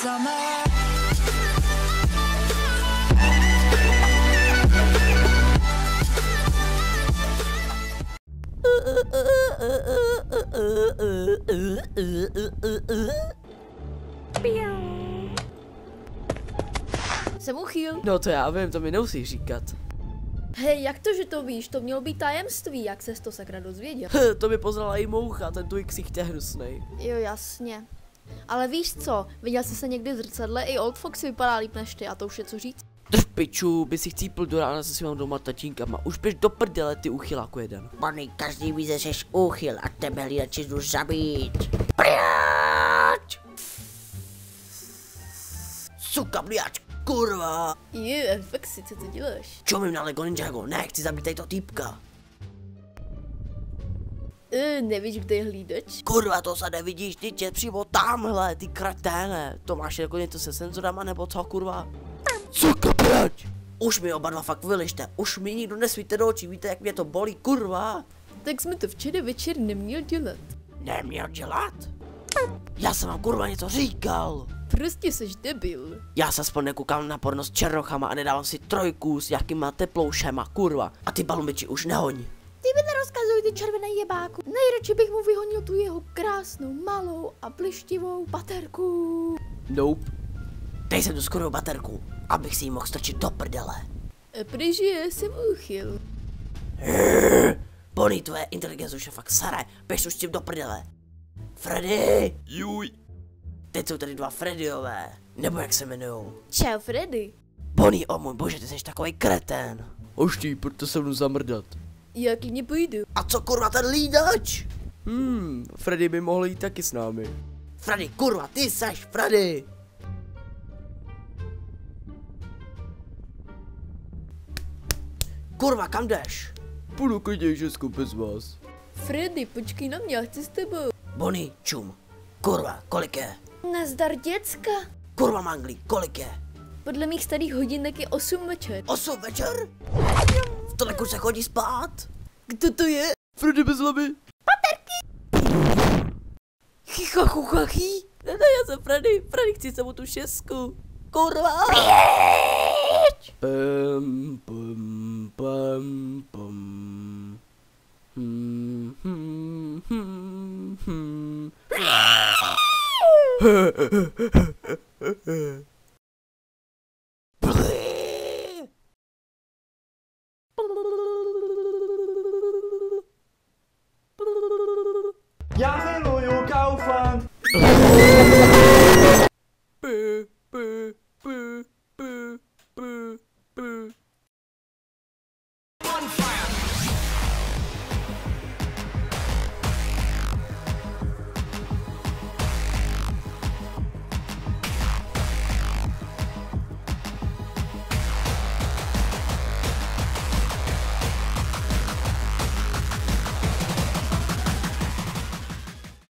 summer. Jsem uchyl. No to já vím, to mi nemusíš říkat. Hej, jak to, že to víš? To mělo být tajemství, jak ses to sakra dozvěděl. To mi poznala i moucha, ten tvůj ksicht je hnusnej. Jo, jasně. Ale víš co, viděl jsi se někdy v zrcadle, i Old Fox vypadá líp než ty, a to už je co říct. Drž piču, by si chcípl do rána se svýma doma tatínkama. Už běž do prdele, ty uchyláku jeden. Bonnie, každý ví, že jsi úchyl a tebe hlídači jdu zabít. Pryč! Suka, bliač, kurva! Je, Foxy, co ty děláš? Čumím na Lego Ninjago, nechci zabít tady to týpka. Nevíš, kde je hlídač? Kurva, to se nevidíš, ty tě přímo tamhle, ty kreténe. To máš jako něco se senzorama nebo co, kurva? Suka, bliač! Už mi oba dva fakt vylište, už mi nikdo nesvíte do očí, víte, jak mě to bolí, kurva? Tak jsme to včera večer neměl dělat. Neměl dělat? Já jsem vám kurva něco říkal. Prostě seš debil. Já se aspoň nekoukám na porno s černochama a nedávám si trojku s jakýma teploušema, kurva. A ty balumbiči už nehoň. Ty mi nerozkazuj, ty červený jebáku. Nejradši bych mu vyhonil tu jeho krásnou, malou a plištivou baterku. Nope. Dej sem tu skorou baterku, abych si ji mohl strčit do prdele. Protože jsem uchyl. Bonnie, tvoje inteligence už je fakt staré, běž už s tím do prdele. Freddy! Juj. Teď jsou tady dva Freddyové, nebo jak se jmenujou. Čau, Freddy. Bonnie, o můj bože, ty jsi takovej kretén. Oští, pojďte se mnou zamrdat. Já klidně půjdu. A co kurva ten lídač? Freddy by mohl jít taky s námi. Freddy, kurva, ty seš Freddy! Kurva, kam jdeš? Půjdu klidně Česku bez vás. Freddy, počkej na mě, já chci s tebou. Bonnie, čum. Kurva, kolik je? Nazdar, děcka. Kurva, manglí, kolik je? Podle mých starých hodinek je 8 večer. 8 večer? V tolik už se chodí spát? Kdo to je? Freddy bez hlavy. Chicha, chucha, chý. Ne, já jsem Freddy. Freddy, chci se mu tu šestku. Kurva. Pum, pum, pum, pum.